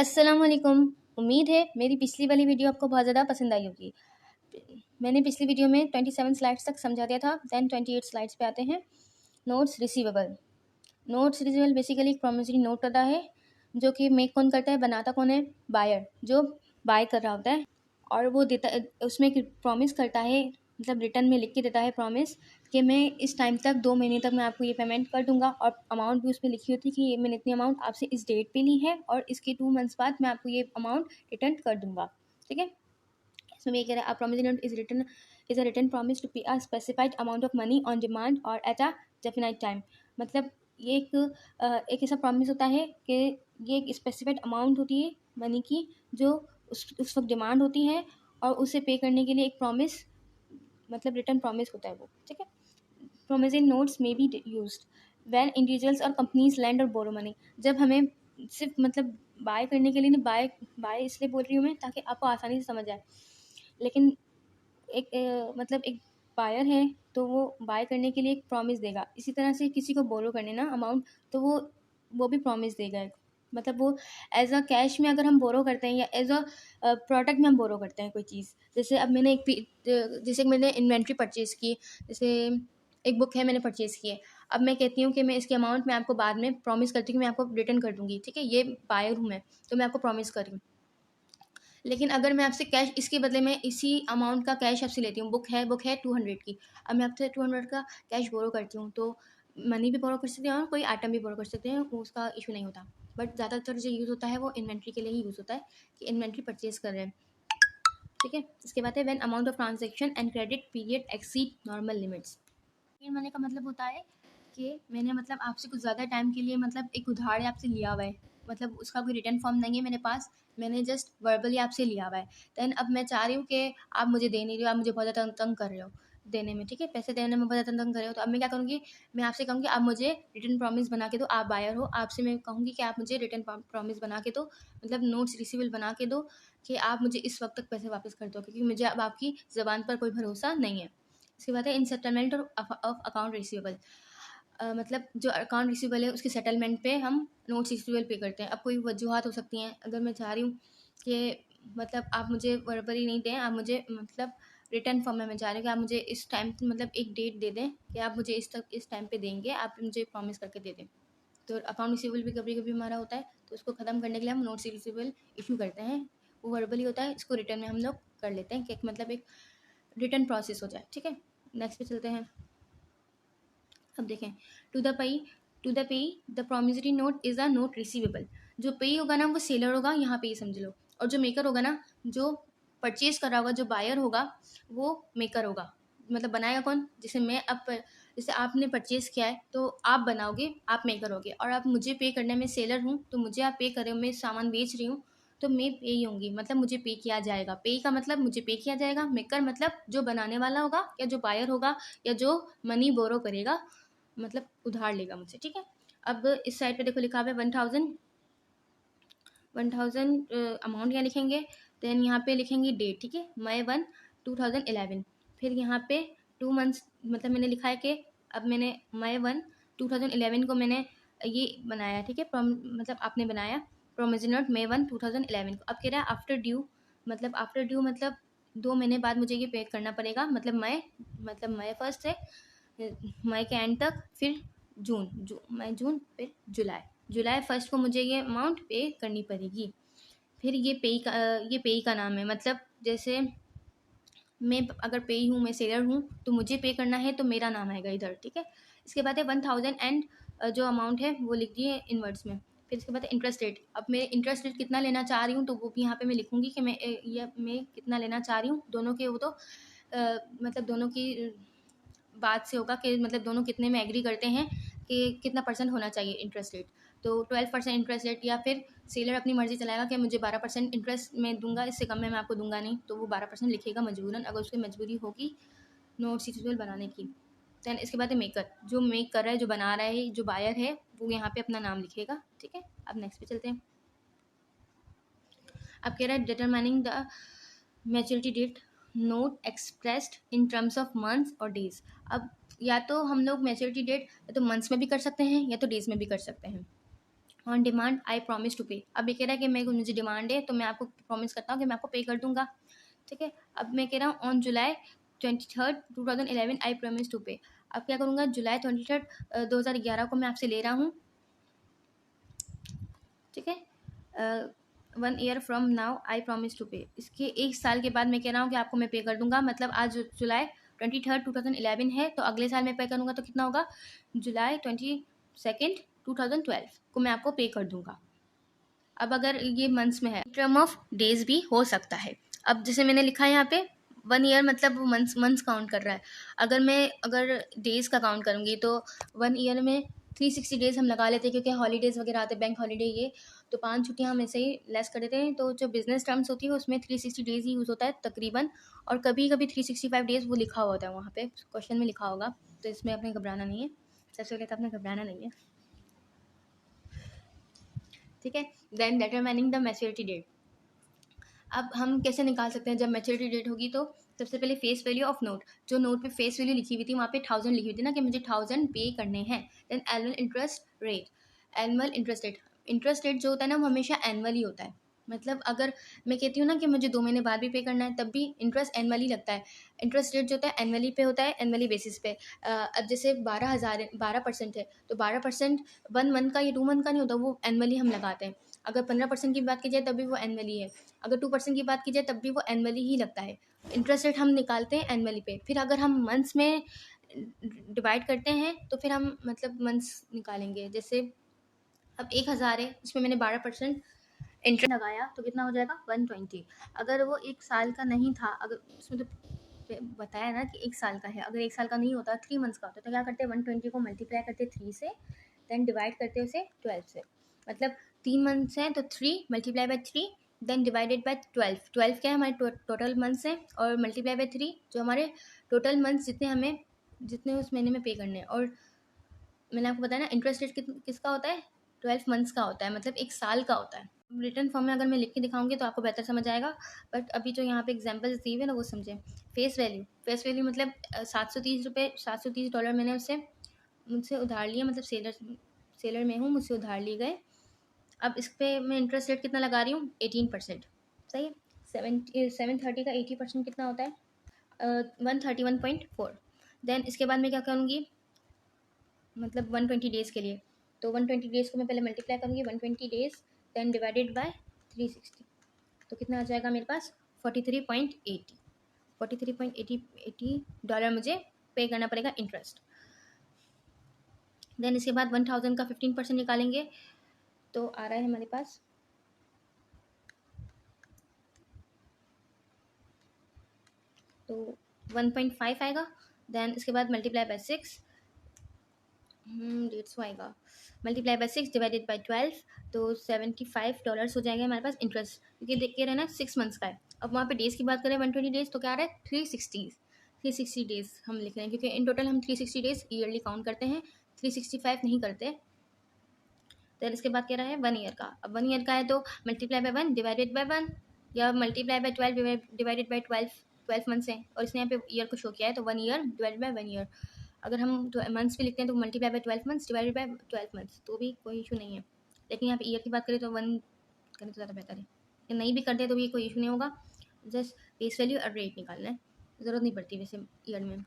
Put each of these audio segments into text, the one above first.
अस्सलाम वालेकुम। उम्मीद है मेरी पिछली वाली वीडियो आपको बहुत ज़्यादा पसंद आई होगी। मैंने पिछली वीडियो में 27 स्लाइड्स तक समझा दिया था। दैन 28 स्लाइड्स पे आते हैं। Notes receivable. Notes receivable basically एक प्रॉमिसरी नोट होता है जो कि मेक कौन करता है, बनाता कौन है, बायर, जो बाय कर रहा होता है। और वो देता, उसमें एक प्रॉमिस करता है, मतलब रिटर्न में लिख के देता है प्रॉमिस कि मैं इस टाइम तक 2 महीने तक मैं आपको ये पेमेंट कर दूंगा। और अमाउंट भी उसमें लिखी होती है कि ये मैंने इतनी अमाउंट आपसे इस डेट पे ली है और इसके 2 मंथ्स बाद मैं आपको ये अमाउंट रिटर्न कर दूंगा। ठीक है, इसमें ये कह रहा है, promise note is a written promise to pay a specified amount of money on demand और एट अ डेफिनाइट टाइम। मतलब ये एक ऐसा प्रॉमिस होता है कि ये एक स्पेसिफाइड अमाउंट होती है मनी की, जो उस वक्त डिमांड होती है, और उसे पे करने के लिए एक प्रॉमिस, मतलब रिटर्न प्रॉमिस होता है वो। ठीक है, promising notes may be used when individuals और कंपनीज लैंड और बोरो मनी। जब हमें सिर्फ मतलब बाय करने के लिए नहीं, बाय बाय इसलिए बोल रही हूँ मैं ताकि आपको आसानी से समझ आए। लेकिन एक मतलब एक बायर है तो वो बाय करने के लिए एक प्रॉमिस देगा। इसी तरह से किसी को बोरो करने ना अमाउंट, तो वो भी प्रॉमिस देगा एक। मतलब वो एज अ कैश में अगर हम बोरो करते हैं या एज अ प्रोडक्ट में हम बोरो करते हैं कोई चीज़। जैसे अब मैंने जैसे मैंने इन्वेंट्री परचेज़ की, जैसे एक बुक है मैंने परचेज़ की है। अब मैं कहती हूँ कि मैं इसके अमाउंट मैं आपको बाद में प्रॉमिस करती हूँ कि मैं आपको रिटर्न कर दूँगी। ठीक है, ये बायर हूँ मैं, तो मैं आपको प्रॉमिस कर रही हूँ। लेकिन अगर मैं आपसे कैश, इसके बदले में इसी अमाउंट का कैश आपसे लेती हूँ, बुक है 200 की, अब मैं आपसे 200 का कैश बोरो करती हूँ, तो मनी भी बोरो कर सकते हैं और कोई आइटम भी बोरो कर सकते हैं, उसका इशू नहीं होता। बट ज़्यादातर जो यूज़ होता है वो इन्वेंट्री के लिए ही यूज़ होता है कि इन्वेंट्री परचेज कर रहे हैं। ठीक है, इसके बाद है when amount of transaction and credit period exceed normal limits. ये मनी का मतलब होता है कि मैंने मतलब आपसे कुछ ज़्यादा टाइम के लिए मतलब एक उधार आपसे लिया हुआ है, मतलब उसका कोई रिटर्न फॉर्म नहीं है मेरे पास, मैंने जस्ट वर्बली आपसे लिया हुआ है। देन अब मैं चाह रही हूँ कि आप मुझे दे नहीं रहे हो, आप मुझे बहुत ज़्यादा तंग कर रहे हो देने में। ठीक है, पैसे देने में बहुत ज़्यादा तंग कर रहे हो, तो अब मैं क्या करूँगी, मैं आपसे कहूँगी आप मुझे रिटर्न प्रॉमिस बना के दो। आप बायर हो, आपसे मैं कहूँगी कि आप मुझे रिटर्न प्रॉमिस बना के दो, मतलब नोट्स रिसीवेबल बना के दो कि आप मुझे इस वक्त तक पैसे वापस कर दो, क्योंकि मुझे अब आपकी ज़बान पर कोई भरोसा नहीं है। इसके बाद है इन सेटलमेंट ऑफ अकाउंट रिसीवेबल। मतलब जो अकाउंट रिसीवेबल है उसके सेटलमेंट पे हम नोट्स रिसीवेबल पे करते हैं। अब कोई वजूहत हो सकती हैं, अगर मैं चाह रही हूँ कि मतलब आप मुझे वर्बली नहीं दें, आप मुझे मतलब रिटर्न फॉर्म में मैं चाह रही हूँ कि आप मुझे इस टाइम मतलब एक डेट दे दें कि आप मुझे इस टाइम पे देंगे, आप मुझे प्रॉमिस करके दे दें। तो अकाउंट रिसीवेबल भी कभी कभी हमारा होता है, तो उसको ख़त्म करने के लिए हम नोट्स रिसीवेबल इशू करते हैं। वो वर्बली होता है, इसको रिटर्न में हम लोग कर लेते हैं कि मतलब एक रिटर्न प्रोसेस हो जाए। ठीक है, नेक्स्ट पे चलते हैं। अब देखें, टू द पेई the promissory note is a note receivable. जो पेई होगा ना वो सेलर होगा, यहाँ पे ये समझ लो, और जो मेकर होगा ना, जो परचेज करा होगा, जो बायर होगा वो मेकर होगा। मतलब बनाएगा कौन, जैसे मैं अब जैसे आपने परचेज किया है तो आप बनाओगे, आप मेकर होगे, और आप मुझे पे करने में सेलर हूँ, तो मुझे आप पे कर रहे हो, मैं सामान बेच रही हूँ, तो मैं पे ही होंगी, मतलब मुझे पे किया जाएगा। पे का मतलब मुझे पे किया जाएगा, मेकर मतलब जो बनाने वाला होगा या जो बायर होगा या जो मनी बोरो करेगा, मतलब उधार लेगा मुझसे। ठीक है, अब इस साइड पे देखो लिखा हुआ है 1000 अमाउंट यहाँ लिखेंगे। देन यहाँ पे लिखेंगे डेट। ठीक है, May 1, 2011। फिर यहाँ पे 2 मंथ्स, मतलब मैंने लिखा है कि अब मैंने May 1, 2011 को मैंने ये बनाया। ठीक है, मतलब आपने बनाया प्रोमिसरी नोट May 1, 2011 को। अब कह रहा है आफ्टर ड्यू, मतलब आफ्टर ड्यू मतलब 2 महीने बाद मुझे ये पे करना पड़ेगा, मतलब मई 1 से मई के एंड तक, फिर मई जून फिर जुलाई 1 को मुझे ये अमाउंट पे करनी पड़ेगी। फिर ये पेई का नाम है, मतलब जैसे मैं अगर पेई हूँ, मैं सेलर हूँ, तो मुझे पे करना है तो मेरा नाम आएगा इधर। ठीक है, इसके बाद है 1000 एंड जो अमाउंट है वो लिख दिए इनवर्ड्स में। फिर इसके बाद है इंटरेस्ट रेट। अब मैं इंटरेस्ट रेट कितना लेना चाह रही हूँ, तो वो भी यहाँ पे मैं लिखूँगी कि मैं कितना लेना चाह रही हूँ। दोनों के वो तो मतलब दोनों की बात से होगा कि मतलब दोनों कितने में एग्री करते हैं कि कितना परसेंट होना चाहिए इंटरेस्ट रेट। तो 12% इंटरेस्ट रेट, या फिर सेलर अपनी मर्जी चलाएगा कि मुझे 12% इंटरेस्ट में दूंगा, इससे कम में मैं आपको दूंगा नहीं, तो वो 12% लिखेगा मजबूरन, अगर उसकी मजबूरी होगी नोट रिसीवेबल बनाने की। दैन इसके बाद है मेकर। जो मेक कर रहा है, जो बना रहा है, जो बायर है, वो यहाँ पे अपना नाम लिखेगा। ठीक है, अब नेक्स्ट पे चलते हैं। अब कह रहा है determining the maturity date note expressed in terms of months और डेज। अब या तो हम लोग मैच्योरिटी डेट या तो मंथ्स में भी कर सकते हैं या तो डेज में भी कर सकते हैं। On demand I promise to pay. अब ये कह रहा है कि मेरे को मुझे डिमांड है तो मैं आपको प्रॉमिस करता हूँ कि मैं आपको पे कर दूंगा। ठीक है, अब मैं कह रहा हूँ on July 23 2011 I promise to pay. अब क्या करूँगा, जुलाई 23 2011 को मैं आपसे ले रहा हूँ। ठीक है, 1 year from now I promise to pay. इसके 1 साल के बाद मैं कह रहा हूँ कि आपको मैं पे कर दूंगा। मतलब आज जुलाई 23 2011 है, तो अगले साल मैं पे करूँगा तो कितना होगा, जुलाई 22 2012 को मैं आपको पे कर दूंगा। अब अगर ये मंथ्स में है, टर्म ऑफ डेज भी हो सकता है। अब जैसे मैंने लिखा है यहाँ पे 1 ईयर, मतलब वो मंथ्स मंथ्स काउंट कर रहा है। अगर डेज का काउंट करूँगी तो 1 ईयर में 360 डेज हम लगा लेते हैं, क्योंकि हॉलीडेज वगैरह आते हैं, बैंक हॉलीडे ये, तो 5 छुट्टियाँ हम ऐसे ही लेस कर देते हैं। तो जो बिजनेस टर्म्स होती है उसमें 360 डेज ही यूज़ होता है तकरीबन, और कभी कभी 365 डेज वो लिखा हुआ होता है, वहाँ पे क्वेश्चन में लिखा होगा। तो इसमें अपने घबराना नहीं है, सबसे पहले तो अपने घबराना नहीं है। ठीक है, then determining the maturity date. अब हम कैसे निकाल सकते हैं जब मैच्योरिटी डेट होगी, तो सबसे पहले फेस वैल्यू ऑफ नोट। जो नोट पे फेस वैल्यू लिखी हुई थी वहाँ पे 1000 लिखी हुई थी ना, कि मुझे 1000 पे करने हैं। Then annual interest rate, annual interest rate जो होता है ना वो हमेशा एनुअल ही होता है। मतलब अगर मैं कहती हूँ ना कि मुझे 2 महीने बाद भी पे करना है, तब भी इंटरेस्ट एनुअली लगता है। इंटरेस्ट रेट जो होता है एनुअली पे होता है, एनुअली बेसिस पे। अब जैसे 12% है, तो 12% 1 मंथ का या 2 मंथ का नहीं होता, वो एनुअली हम लगाते हैं। अगर 15% की बात की जाए तब भी वो एनुअली है। अगर 2% की बात की जाए तब भी वो एनुअली ही लगता है। इंटरेस्ट रेट हम निकालते हैं एनुअली पे, फिर अगर हम मंथ्स में डिवाइड करते हैं तो फिर हम मतलब मंथ्स निकालेंगे। जैसे अब 1000 है, उसमें मैंने 12% इंटरेस्ट लगाया तो कितना हो जाएगा 120। अगर वो 1 साल का नहीं था, अगर उसमें तो बताया ना कि 1 साल का है, अगर 1 साल का नहीं होता 3 मंथ्स का होता तो क्या करते, 120 को मल्टीप्लाई करते 3 से, देन डिवाइड करते उसे 12 से। मतलब 3 मंथ्स हैं तो 3 × 3 देन डिवाइडेड बाय 12 क्या है हमारे टोटल मंथ्स हैं, और मल्टीप्लाई बाय 3 जो हमारे टोटल मंथ्स जितने उस महीने में पे करने हैं। और मैंने आपको बताया ना इंटरेस्ट रेट किसका होता है, 12 मंथ्स का होता है, मतलब 1 साल का होता है। रिटर्न फॉर्म में अगर मैं लिख के दिखाऊंगी तो आपको बेहतर समझ आएगा, बट अभी जो यहाँ पे एग्जांपल्स दी हुए ना वो समझें। फेस वैल्यू मतलब $730 मैंने मुझसे उधार लिया, मतलब सेलर में हूँ, मुझसे उधार लिए गए। अब इस पर मैं इंटरेस्ट रेट कितना लगा रही हूँ, 18%। सही है, 730 का 80% कितना होता है, 131.4। देन इसके बाद मैं क्या करूँगी, मतलब 120 डेज़ के लिए, तो 120 डेज़ को मैं पहले मल्टीप्लाई करूँगी, 120 डेज़ देन डिवाइडेड बाय 360, तो कितना आ जाएगा मेरे पास 43.80 मुझे पे करना पड़ेगा इंटरेस्ट। देन इसके बाद 1000 का 15% निकालेंगे, तो आ रहा है हमारे पास तो 1.5 आएगा। देन इसके बाद मल्टीप्लाई बाय 6, डेट्स आएगा, मल्टीप्लाई बाय 6 डिवाइडेड बाय 12, तो $75 हो जाएगा हमारे पास इंटरेस्ट, क्योंकि देख के रहना 6 मंथ्स का है। अब वहाँ पे डेज़ की बात करें 120 डेज़, तो क्या आ रहा है 360 डेज़ हम लिख रहे हैं, क्योंकि इन टोटल हम 360 डेज़ ईयरली काउंट करते हैं, 365 नहीं करते। तो इसके बाद कह रहा है 1 ईयर का। अब 1 ईयर का है तो मल्टीप्लाई बाय 1 डिवाइडेड बाय 1, या multiply by 12 divided by 12 months हैं, और इसने यहाँ पे ईयर को शो किया है, तो 1 ईयर डिवाइडेड बाय 1 ईयर। अगर हम मंथ्स भी लिखते हैं तो multiply by 12 months divided by 12 months, तो भी कोई इशू नहीं है। लेकिन यहाँ पे ईयर की बात करें तो 1 करें तो ज़्यादा बेहतर है, या नहीं भी करते तो भी कोई इशू नहीं होगा। जस्ट फेस वैल्यू और रेट निकालना है, ज़रूरत नहीं पड़ती वैसे ईयर में।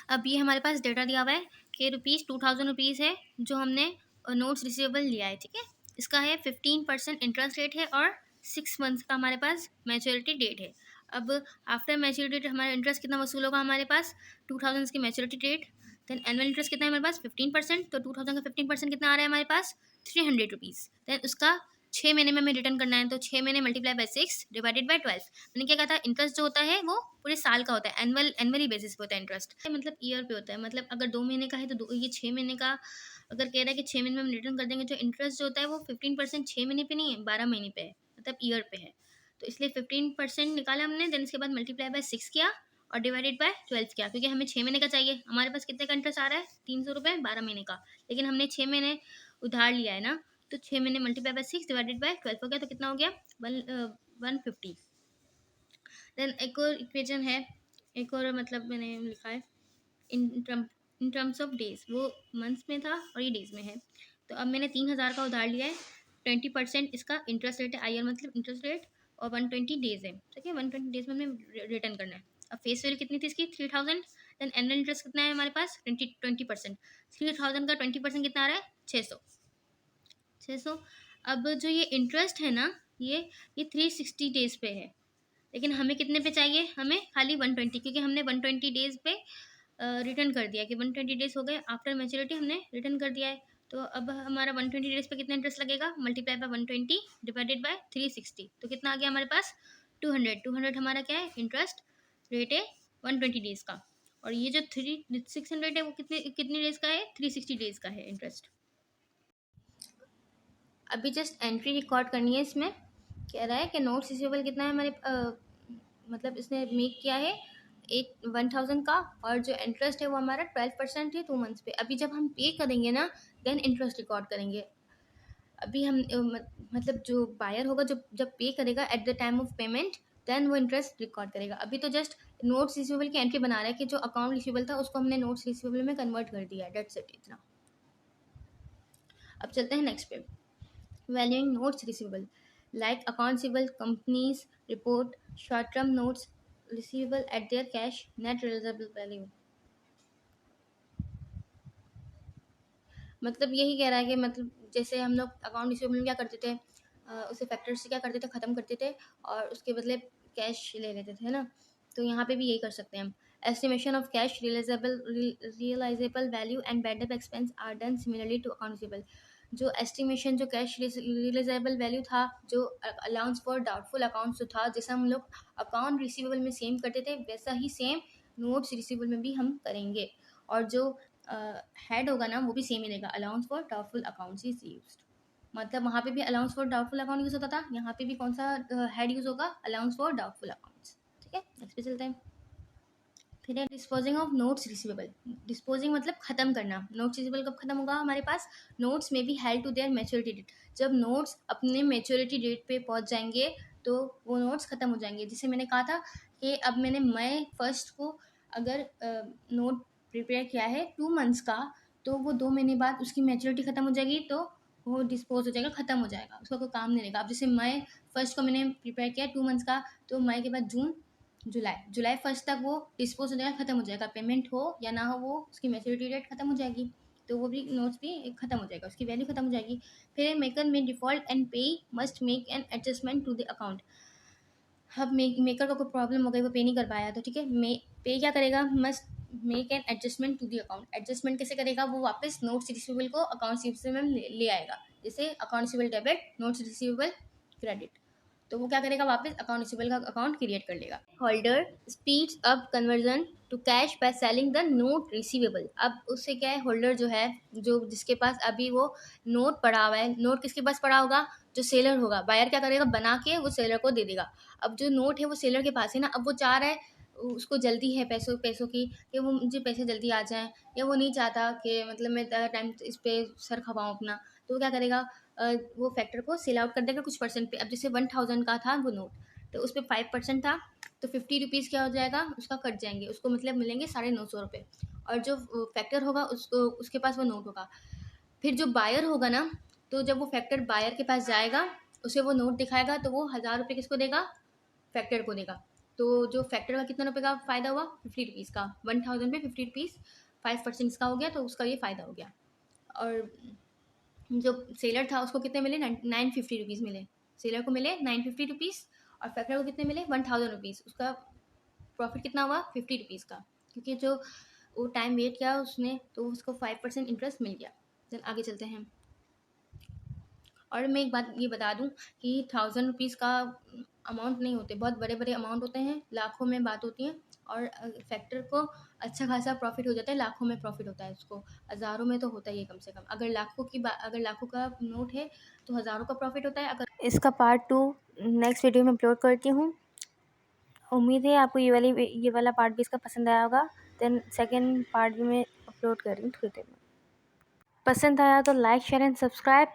अब ये हमारे पास डेटा दिया हुआ है कि ₹2000 है जो हमने नोट्स रिसीवेबल लिया है। ठीक है, इसका है 15% इंटरेस्ट रेट है, और 6 मंथ्स का हमारे पास मैच्योरिटी डेट है। अब आफ्टर मैच्योरिटी डेट हमारा इंटरेस्ट कितना वसूल होगा हमारे पास, 2000 की maturity date, then annual interest कितना है हमारे पास 15%, तो 2000 का 15% कितना आ रहा है हमारे पास ₹300। देन उसका 6 महीने में हमें रिटर्न करना है, तो 6 महीने मल्टीप्लाई बाय 6 डिवाइडेड बाय 12। मैंने क्या कहा था, इंटरेस्ट जो होता है वो पूरे साल का होता है, एनुअली बेसिस पे होता है इंटरेस्ट, मतलब ईयर पे होता है। मतलब अगर 2 महीने का है तो ये 6 महीने का, अगर कह रहा है कि 6 महीने में हम रिटर्न कर देंगे, तो इंटरेस्ट जो होता है वो 15% 6 महीने पे नहीं है, 12 महीने पे है, मतलब ईयर पे है। तो इसलिए 15% निकाला हमने, देन इसके बाद मल्टीप्लाई बाय 6 किया और डिवाइडेड बाय 12 किया, क्योंकि हमें 6 महीने का चाहिए। हमारे पास कितने का इंटरेस्ट आ रहा है, 300 रुपये 12 महीने का, लेकिन हमने 6 महीने उधार लिया है ना, तो 6 महीने मल्टीप्लाई बाय 6 डिवाइडेड बाय 12 हो गया, तो कितना हो गया 150। देन एक और इक्वेशन है, एक और मतलब मैंने लिखा है इन टर्म्स ऑफ डेज, वो मंथ्स में था और ये डेज में है। तो अब मैंने 3000 का उधार लिया है, 20% इसका इंटरेस्ट रेट है, IR मतलब इंटरेस्ट रेट, और 120 डेज है, ठीक है। 120 डेज में हमें रिटर्न करना है। अब फेस वैल्यू कितनी थी इसकी, 3000, देन एनुअल इंटरेस्ट कितना है हमारे पास, 20%। 3000 का 20% कितना आ रहा है, 600। अब जो ये इंटरेस्ट है ना, ये 360 डेज पे है, लेकिन हमें कितने पे चाहिए, हमें खाली 120, क्योंकि हमने 120 डेज पे रिटर्न कर दिया कि 120 डेज हो गए आफ्टर मैच्योरिटी, हमने रिटर्न कर दिया है। तो अब हमारा 120 डेज पे कितना इंटरेस्ट लगेगा, मल्टीप्लाई बाय 120 डिवाइडेड बाय 360, तो कितना आ गया हमारे पास, 200 हमारा क्या है, इंटरेस्ट रेट है 120 डेज का। और ये जो 600 है वो कितने कितनी डेज का है, 360 डेज का है इंटरेस्ट। अभी जस्ट एंट्री रिकॉर्ड करनी है इसमें। कह रहा है कि नोट्स रिसीवेबल कितना है हमारे मतलब इसने मेक किया है 1000 का, और जो इंटरेस्ट है वो हमारा 12% है 2 मंथ्स पे। अभी जब हम पे करेंगे ना, देन इंटरेस्ट रिकॉर्ड करेंगे। अभी हम मतलब जो बायर होगा, जब पे करेगा at the time of payment, then वो इंटरेस्ट रिकॉर्ड करेगा। अभी तो जस्ट नोट्स रिसीवेबल की एंट्री बना रहा है कि जो अकाउंट रिसीवेबल था उसको हमने नोट्स रिसीवेबल में कन्वर्ट कर दिया है, डेट्स इट, इतना। अब चलते हैं नेक्स्ट पे, valuing notes receivable. Like accounts receivable, companies report short-term notes receivable at their cash net realizable value. मतलब यही कह रहा है कि मतलब जैसे हम लोग अकाउंट रिसीवेबल में क्या करते थे, उसे फैक्टर से क्या करते थे, ख़त्म करते थे और उसके बदले कैश ले लेते थे, है ना। तो यहाँ पे भी यही कर सकते हैं हम। Estimation of cash realisable value and bad debt expense are done similarly to account receivable. जो एस्टिमेशन, जो कैश रियलाइजेबल वैल्यू था, जो अलाउंस फॉर डाउटफुल अकाउंट्स जो था, जैसा हम लोग अकाउंट रिसीवेबल में सेम करते थे, वैसा ही सेम नोट्स रिसीवेबल में भी हम करेंगे। और जो हेड होगा ना, वो भी सेम ही रहेगा, allowance for doubtful accounts is used. मतलब वहाँ पे भी allowance for doubtful account use होता था, यहाँ पे भी कौन सा हेड यूज़ होगा, अलाउंस फॉर डाउटफुल अकाउंट्स, ठीक है। नेक्स्ट पे चलते हैं। फिर है disposing of notes receivable. Disposing मतलब खत्म करना। नोट्स रिसीवेबल कब खत्म होगा हमारे पास, notes may be held to their maturity date. जब नोट्स अपने मैच्योरिटी डेट पे पहुंच जाएंगे तो वो नोट्स खत्म हो जाएंगे। जैसे मैंने कहा था कि अब मैंने मई 1 को अगर नोट प्रिपेयर किया है 2 मंथ्स का, तो वो 2 महीने बाद उसकी मैच्योरिटी खत्म हो जाएगी, तो वो डिस्पोज हो जाएगा, खत्म हो जाएगा, उसका कोई काम नहीं रहेगा। अब जैसे मई 1 को मैंने प्रिपेयर किया 2 मंथ्स का, तो मई के बाद जून, जुलाई 1 तक वो डिस्पोज हो जाएगा, खत्म हो जाएगा, पेमेंट हो या ना हो, वो उसकी मैच्योरिटी डेट खत्म हो जाएगी, तो वो भी नोट्स भी खत्म हो जाएगा, उसकी वैल्यू खत्म हो जाएगी। फिर maker may default and payee must make an adjustment to the account. अब मेकर को कोई प्रॉब्लम हो गई, वो पे नहीं कर पाया, तो ठीक है, पे क्या करेगा, must make an adjustment to the account. Adjustment कैसे करेगा, वो वापस नोट्स रिसीवेबल को अकाउंट रिसीवेबल में ले आएगा। जैसे account receivable debit, notes receivable credit, तो वो क्या करेगा, वापस अकाउंट रिसीवेबल का अकाउंट क्रिएट कर लेगा। Holder speeds up conversion to cash by selling the note receivable. अब उससे क्या है, होल्डर जो है, जो जिसके पास अभी वो नोट पड़ा हुआ है, नोट किसके पास पड़ा होगा, जो सेलर होगा, बायर क्या करेगा, बना के वो सेलर को दे देगा। अब जो नोट है वो सेलर के पास है ना, अब वो चाह रहा है, उसको जल्दी है पैसों की, कि वो मुझे पैसे जल्दी आ जाएं, या वो नहीं चाहता कि मतलब मैं ज़्यादा टाइम इस पर सर खपाऊँ अपना, तो वो क्या करेगा, वो फैक्टर को सेल आउट कर देगा कुछ परसेंट पे। अब जैसे 1000 का था वो नोट, तो उस पर 5% था, तो 50 रुपीज़ क्या हो जाएगा, उसका कट जाएंगे, उसको मतलब मिलेंगे 950 रुपये। और जो फैक्टर होगा उसको, उसके पास वो नोट होगा। फिर जो बायर होगा ना, तो जब वो फैक्टर बायर के पास जाएगा, उसे वो नोट दिखाएगा, तो वो 1000 रुपये किसको देगा, फैक्टर को देगा। तो जो फैक्टर का कितना रुपये का फ़ायदा हुआ, 50 रुपीज़ का, 1000 पे 50 रुपीज़, 5% इसका हो गया, तो उसका ये फ़ायदा हो गया। और जो सेलर था उसको कितने मिले, 950 रुपीज़ मिले, सेलर को मिले 950 रुपीज़, और फैक्टर को कितने मिले, 1000 रुपीज़। उसका प्रॉफिट कितना हुआ, 50 रुपीज़ का, क्योंकि जो वो टाइम वेट किया उसने, तो उसको 5% इंटरेस्ट मिल गया। देन आगे चलते हैं। और मैं एक बात ये बता दूं कि 1000 रुपीज़ का अमाउंट नहीं होते, बहुत बड़े बड़े अमाउंट होते हैं, लाखों में बात होती है। और फैक्टर को अच्छा खासा प्रॉफिट हो जाता है, लाखों में प्रॉफिट होता है, उसको हज़ारों में तो होता ही है कम से कम। अगर लाखों का नोट है तो हज़ारों का प्रॉफिट होता है। अगर इसका पार्ट 2 नेक्स्ट वीडियो में अपलोड करती हूँ। उम्मीद है आपको ये वाला पार्ट भी इसका पसंद आया होगा। देन सेकेंड पार्ट भी मैं अपलोड कर रही हूँ थोड़ी देर में। पसंद आया तो लाइक शेयर एंड सब्सक्राइब।